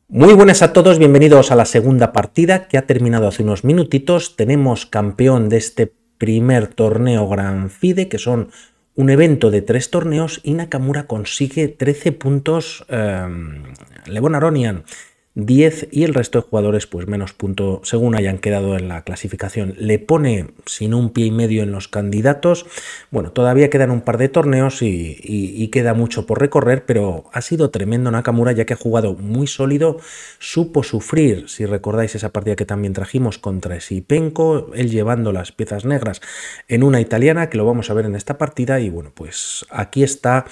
Muy buenas a todos, bienvenidos a la segunda partida que ha terminado hace unos minutitos. Tenemos campeón de este primer torneo Gran FIDE, que son un evento de 3 torneos, y Nakamura consigue 13 puntos, Levon Aronian 10 y el resto de jugadores pues menos puntos según hayan quedado en la clasificación. Le pone sin un pie y medio en los candidatos. Bueno, todavía quedan un par de torneos y queda mucho por recorrer, pero ha sido tremendo Nakamura, ya que ha jugado muy sólido, supo sufrir, si recordáis esa partida que también trajimos contra Sipenko, él llevando las piezas negras en una italiana, que lo vamos a ver en esta partida, y bueno, pues aquí está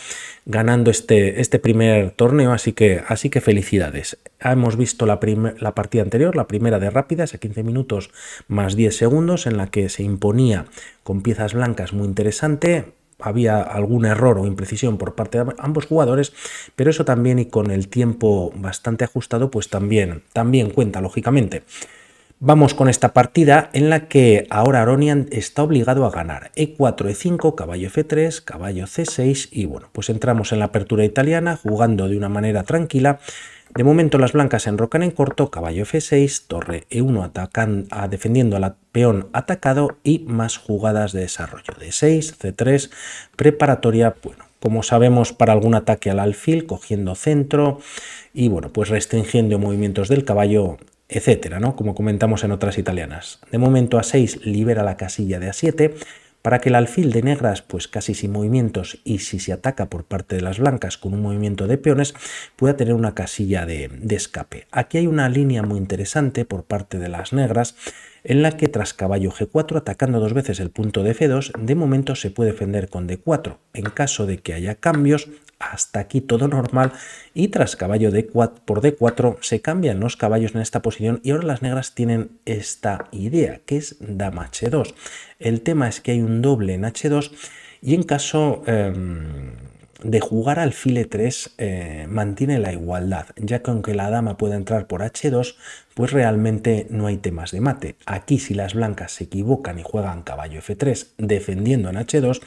ganando este primer torneo, así que felicidades. Hemos visto la partida anterior, la primera de rápidas, a 15 minutos más 10 segundos, en la que se imponía con piezas blancas muy interesante. Había algún error o imprecisión por parte de ambos jugadores, pero eso también, y con el tiempo bastante ajustado, pues también cuenta, lógicamente. Vamos con esta partida en la que ahora Aronian está obligado a ganar. E4, E5, caballo F3, caballo C6 y bueno, pues entramos en la apertura italiana jugando de una manera tranquila. De momento las blancas se enrocan en corto, caballo F6, torre E1 defendiendo al peón atacado y más jugadas de desarrollo. D6, C3, preparatoria, bueno, como sabemos, para algún ataque al alfil, cogiendo centro y bueno, pues restringiendo movimientos del caballo, etcétera, ¿no? Como comentamos en otras italianas. De momento A6 libera la casilla de A7 para que el alfil de negras, pues casi sin movimientos, y si se ataca por parte de las blancas con un movimiento de peones, pueda tener una casilla de escape. Aquí hay una línea muy interesante por parte de las negras, en la que tras caballo G4, atacando dos veces el punto de F2, de momento se puede defender con D4. En caso de que haya cambios, hasta aquí todo normal, y tras caballo por D4 se cambian los caballos en esta posición, y ahora las negras tienen esta idea, que es dama H2. El tema es que hay un doble en H2, y en caso de jugar alfil E3 mantiene la igualdad, ya que aunque la dama pueda entrar por H2, pues realmente no hay temas de mate. Aquí, si las blancas se equivocan y juegan caballo F3 defendiendo en H2,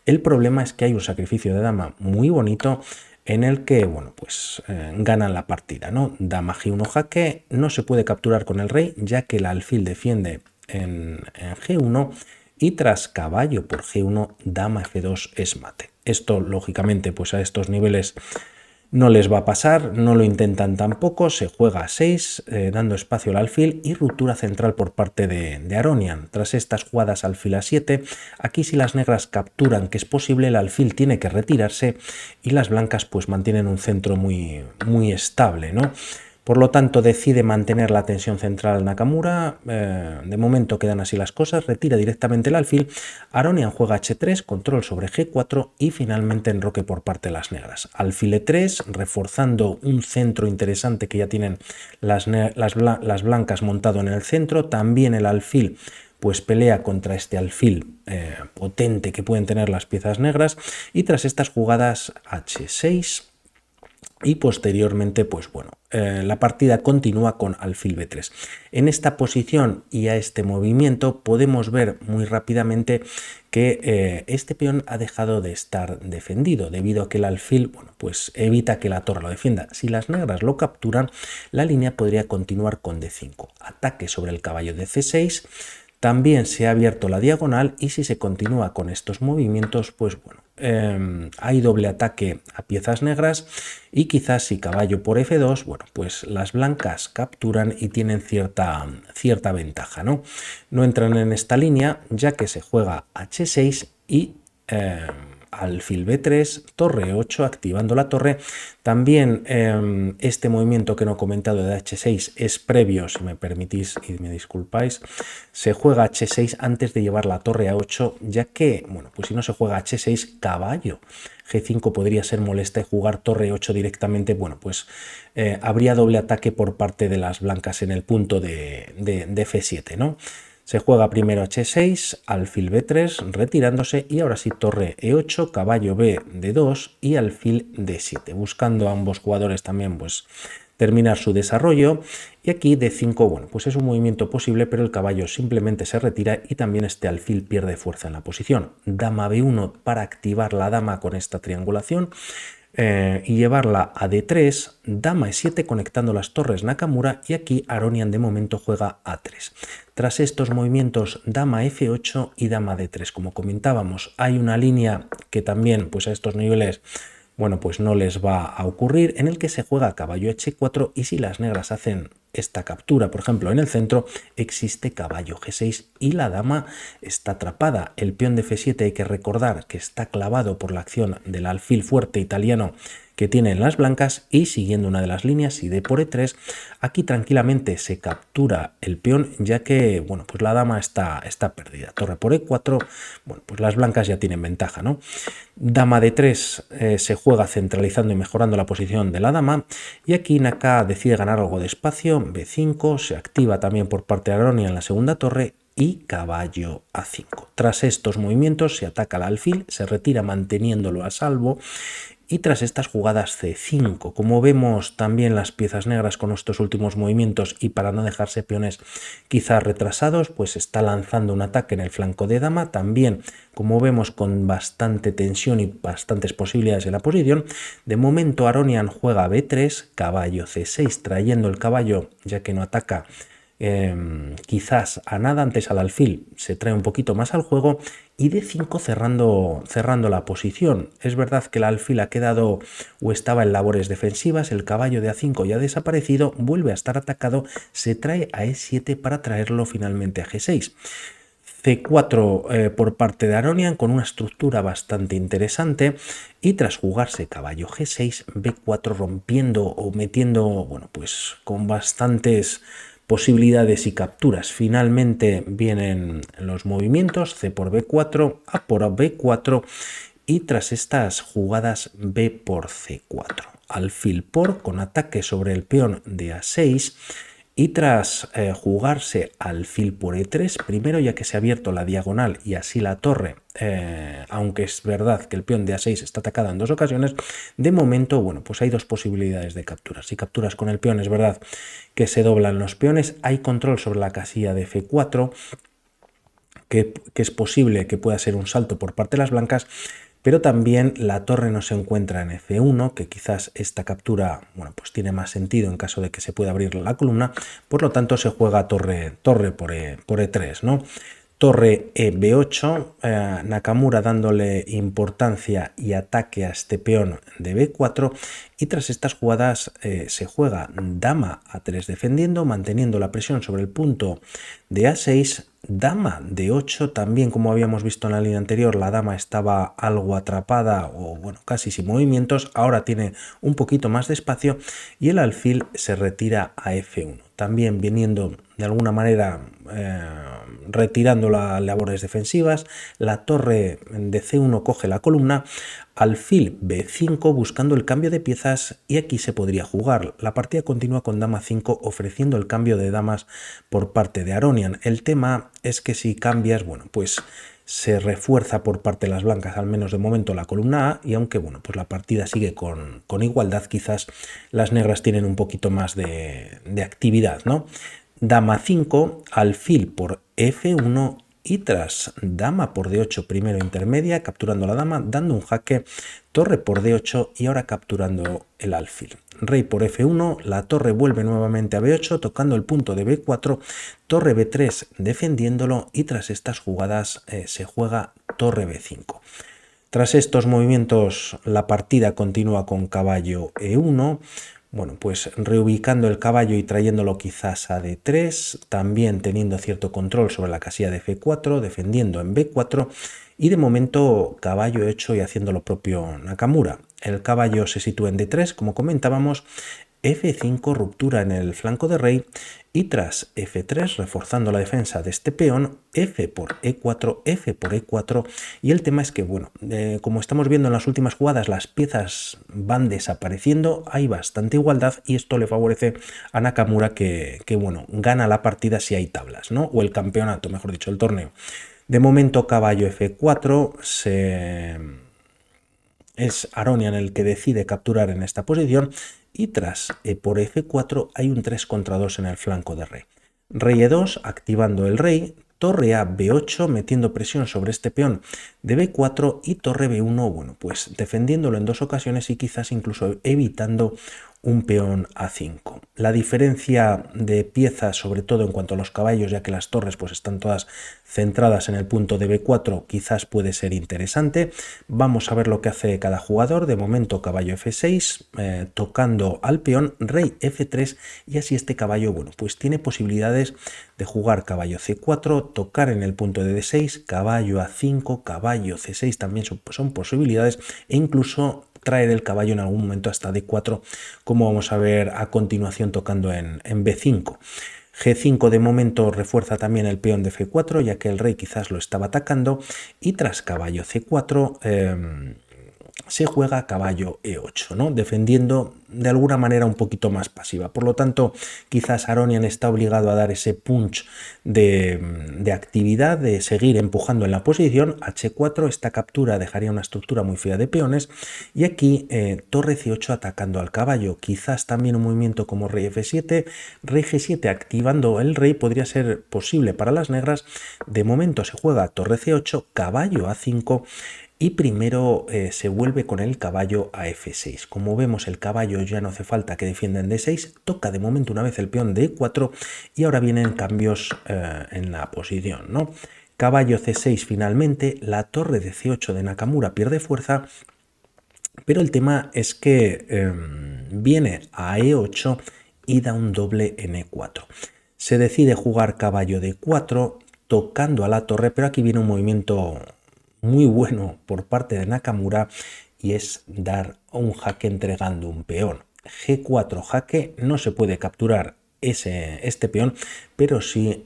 el problema es que hay un sacrificio de dama muy bonito en el que, bueno, pues ganan la partida, ¿no? Dama G1 jaque, no se puede capturar con el rey, ya que el alfil defiende en G1, y tras caballo por G1, dama F2 es mate. Esto, lógicamente, pues a estos niveles no les va a pasar, no lo intentan tampoco, se juega a 6, dando espacio al alfil, y ruptura central por parte de Aronian. Tras estas jugadas alfil a 7, aquí si las negras capturan, que es posible, el alfil tiene que retirarse, y las blancas pues mantienen un centro muy estable, ¿no? Por lo tanto, decide mantener la tensión central Nakamura. De momento quedan así las cosas. Retira directamente el alfil. Aronian juega H3, control sobre G4 y finalmente enroque por parte de las negras. Alfil E3, reforzando un centro interesante que ya tienen las blancas montado en el centro. También el alfil pues pelea contra este alfil potente que pueden tener las piezas negras. Y tras estas jugadas H6... y posteriormente, pues bueno, la partida continúa con alfil B3. En esta posición y a este movimiento podemos ver muy rápidamente que este peón ha dejado de estar defendido, debido a que el alfil, bueno, pues evita que la torre lo defienda. Si las negras lo capturan, la línea podría continuar con D5. Ataque sobre el caballo de C6. También se ha abierto la diagonal, y si se continúa con estos movimientos, pues bueno, hay doble ataque a piezas negras, y quizás si caballo por F2, bueno, pues las blancas capturan y tienen cierta ventaja, ¿no? No entran en esta línea, ya que se juega H6 y alfil B3, torre 8, activando la torre. También este movimiento que no he comentado de H6 es previo, si me permitís y me disculpáis. Se juega H6 antes de llevar la torre a 8, ya que, bueno, pues si no se juega H6, caballo G5 podría ser molesta, y jugar torre 8 directamente, bueno, pues habría doble ataque por parte de las blancas en el punto de F7, ¿no? Se juega primero H6, alfil B3, retirándose, y ahora sí torre E8, caballo B D2 y alfil D7, buscando a ambos jugadores también pues terminar su desarrollo. Y aquí D5, bueno, pues es un movimiento posible, pero el caballo simplemente se retira, y también este alfil pierde fuerza en la posición. Dama B1 para activar la dama con esta triangulación. y llevarla a D3, dama E7 conectando las torres Nakamura, y aquí Aronian de momento juega A3. Tras estos movimientos, dama F8 y dama D3. Como comentábamos, hay una línea que también pues a estos niveles bueno, pues no les va a ocurrir, en el que se juega caballo H4, y si las negras hacen esta captura, por ejemplo, en el centro, existe caballo G6 y la dama está atrapada. El peón de F7 hay que recordar que está clavado por la acción del alfil fuerte italiano que tienen las blancas, y siguiendo una de las líneas y d por E3, aquí tranquilamente se captura el peón, ya que bueno, pues la dama está perdida. Torre por E4, bueno, pues las blancas ya tienen ventaja, ¿no? Dama D3 se juega centralizando y mejorando la posición de la dama, y aquí Naka decide ganar algo de espacio. B5 se activa también por parte de Aronian en la segunda torre, y caballo A5. Tras estos movimientos se ataca al alfil, se retira manteniéndolo a salvo, y tras estas jugadas C5, como vemos también las piezas negras con estos últimos movimientos, y para no dejarse peones quizás retrasados, pues está lanzando un ataque en el flanco de dama, también como vemos con bastante tensión y bastantes posibilidades en la posición. De momento Aronian juega B3, caballo C6, trayendo el caballo ya que no ataca quizás a nada, antes al alfil se trae un poquito más al juego, y D5 cerrando la posición. Es verdad que el alfil ha quedado o estaba en labores defensivas, el caballo de A5 ya ha desaparecido, vuelve a estar atacado, se trae a E7 para traerlo finalmente a G6. C4 por parte de Aronian con una estructura bastante interesante, y tras jugarse caballo G6, B4 rompiendo o metiendo, bueno, pues con bastantes posibilidades y capturas. Finalmente vienen los movimientos C por B4, A por B4, y tras estas jugadas B por C4. Alfil por con ataque sobre el peón de A6, y tras jugarse alfil por E3, primero ya que se ha abierto la diagonal y así la torre, aunque es verdad que el peón de A6 está atacado en dos ocasiones, de momento, bueno, pues hay dos posibilidades de capturas. Si capturas con el peón, es verdad que se doblan los peones, hay control sobre la casilla de F4, que es posible que pueda ser un salto por parte de las blancas, pero también la torre no se encuentra en F1, que quizás esta captura, bueno, pues tiene más sentido en caso de que se pueda abrir la columna, por lo tanto se juega torre por E3, ¿no? Torre B8, Nakamura dándole importancia y ataque a este peón de B4, y tras estas jugadas se juega dama A3 defendiendo, manteniendo la presión sobre el punto de A6, dama D8, también como habíamos visto en la línea anterior, la dama estaba algo atrapada o bueno, casi sin movimientos, ahora tiene un poquito más de espacio, y el alfil se retira a F1, también viniendo de alguna manera retirando las labores defensivas. La torre de C1 coge la columna, alfil B5 buscando el cambio de piezas, y aquí se podría jugar. La partida continúa con dama 5 ofreciendo el cambio de damas por parte de Aronian. El tema es que si cambias, bueno, pues se refuerza por parte de las blancas, al menos de momento, la columna A, y aunque bueno, pues la partida sigue con igualdad, quizás las negras tienen un poquito más de actividad, ¿no? Dama 5, alfil por F1, y tras dama por D8 primero intermedia, capturando la dama, dando un jaque, torre por D8 y ahora capturando el alfil. Rey por F1, la torre vuelve nuevamente a B8, tocando el punto de B4, torre B3 defendiéndolo, y tras estas jugadas se juega torre B5. Tras estos movimientos la partida continúa con caballo E1, bueno, pues reubicando el caballo y trayéndolo quizás a D3, también teniendo cierto control sobre la casilla de F4, defendiendo en B4, y de momento caballo hecho y haciendo lo propio Nakamura. El caballo se sitúa en D3, como comentábamos, F5 ruptura en el flanco de rey, y tras F3 reforzando la defensa de este peón, F por E4, F por E4, y el tema es que, bueno, como estamos viendo en las últimas jugadas, las piezas van desapareciendo, hay bastante igualdad, y esto le favorece a Nakamura que bueno, gana la partida si hay tablas, ¿no? O el campeonato, mejor dicho, el torneo. De momento caballo F4, es Aronian el que decide capturar en esta posición, y tras por F4 hay un 3 contra 2 en el flanco de rey. Rey E2 activando el rey, torre a B8 metiendo presión sobre este peón de B4 y torre B1, bueno, pues defendiéndolo en 2 ocasiones y quizás incluso evitando un peón A5. La diferencia de piezas, sobre todo en cuanto a los caballos, ya que las torres pues están todas centradas en el punto de B4, quizás puede ser interesante. Vamos a ver lo que hace cada jugador. De momento caballo F6, tocando al peón, rey F3, y así este caballo, bueno, pues tiene posibilidades de jugar caballo C4, tocar en el punto de D6, caballo A5, caballo C6 también son posibilidades, e incluso traer el caballo en algún momento hasta D4, como vamos a ver a continuación tocando en B5. G5 de momento refuerza también el peón de F4, ya que el rey quizás lo estaba atacando, y tras caballo C4 se juega caballo E8, ¿no? Defendiendo de alguna manera un poquito más pasiva. Por lo tanto, quizás Aronian está obligado a dar ese punch de actividad, de seguir empujando en la posición. H4, esta captura dejaría una estructura muy fea de peones, y aquí torre C8 atacando al caballo. Quizás también un movimiento como rey F7, rey G7 activando el rey podría ser posible para las negras. De momento se juega torre C8, caballo A5, y primero se vuelve con el caballo a F6. Como vemos, el caballo ya no hace falta que defienda en D6, toca de momento una vez el peón de E4 y ahora vienen cambios en la posición, ¿no? Caballo C6 finalmente, la torre de C8 de Nakamura pierde fuerza, pero el tema es que viene a E8 y da un doble en E4. Se decide jugar caballo de 4 tocando a la torre, pero aquí viene un movimiento muy bueno por parte de Nakamura, y es dar un jaque entregando un peón. G4 jaque, no se puede capturar este peón, pero sí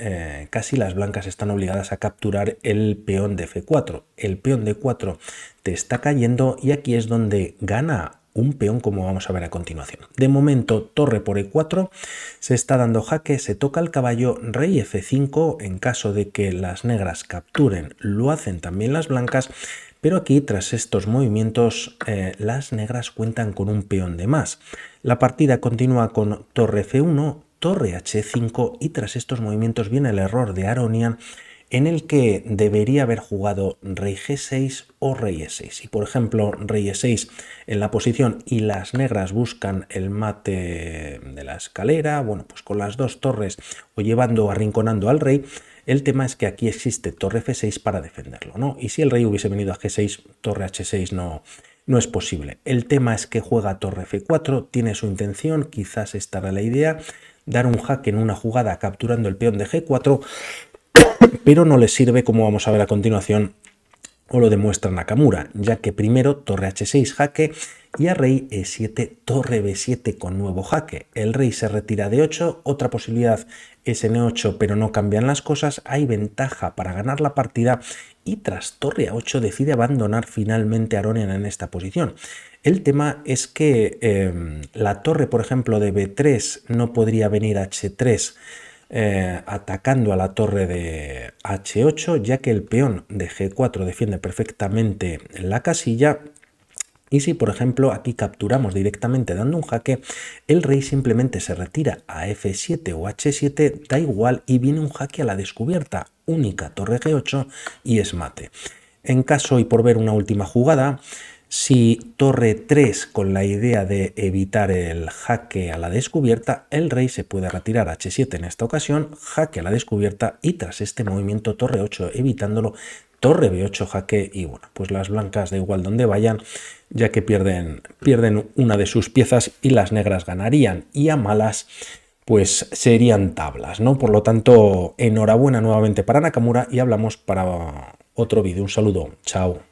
casi las blancas están obligadas a capturar el peón de F4. El peón de 4 te está cayendo, y aquí es donde gana un peón, como vamos a ver a continuación. De momento, torre por E4, se está dando jaque, se toca el caballo, rey F5, en caso de que las negras capturen, lo hacen también las blancas, pero aquí, tras estos movimientos, las negras cuentan con un peón de más. La partida continúa con torre F1, torre H5, y tras estos movimientos viene el error de Aronian, en el que debería haber jugado rey G6 o rey E6. Si por ejemplo rey E6 en la posición y las negras buscan el mate de la escalera, bueno, pues con las dos torres o llevando, arrinconando al rey, el tema es que aquí existe torre F6 para defenderlo, ¿no? Y si el rey hubiese venido a G6, torre H6 no es posible. El tema es que juega torre F4, tiene su intención, quizás esta era la idea, dar un jaque en una jugada capturando el peón de G4, pero no le sirve, como vamos a ver a continuación, o lo demuestra Nakamura, ya que primero torre H6 jaque y a rey E7 torre B7 con nuevo jaque. El rey se retira de 8, otra posibilidad es N8, pero no cambian las cosas, hay ventaja para ganar la partida, y tras torre A8 decide abandonar finalmente Aronian en esta posición. El tema es que la torre, por ejemplo, de B3 no podría venir a H3, atacando a la torre de H8, ya que el peón de G4 defiende perfectamente la casilla. Y si por ejemplo aquí capturamos directamente dando un jaque, el rey simplemente se retira a F7 o H7, da igual, y viene un jaque a la descubierta, única torre G8 y es mate. En caso, y por ver una última jugada, si torre 3 con la idea de evitar el jaque a la descubierta, el rey se puede retirar a H7 en esta ocasión, jaque a la descubierta, y tras este movimiento torre 8 evitándolo, torre B8 jaque, y bueno, pues las blancas da igual donde vayan, ya que pierden una de sus piezas y las negras ganarían, y a malas pues serían tablas, ¿no? Por lo tanto, enhorabuena nuevamente para Nakamura, y hablamos para otro vídeo. Un saludo, chao.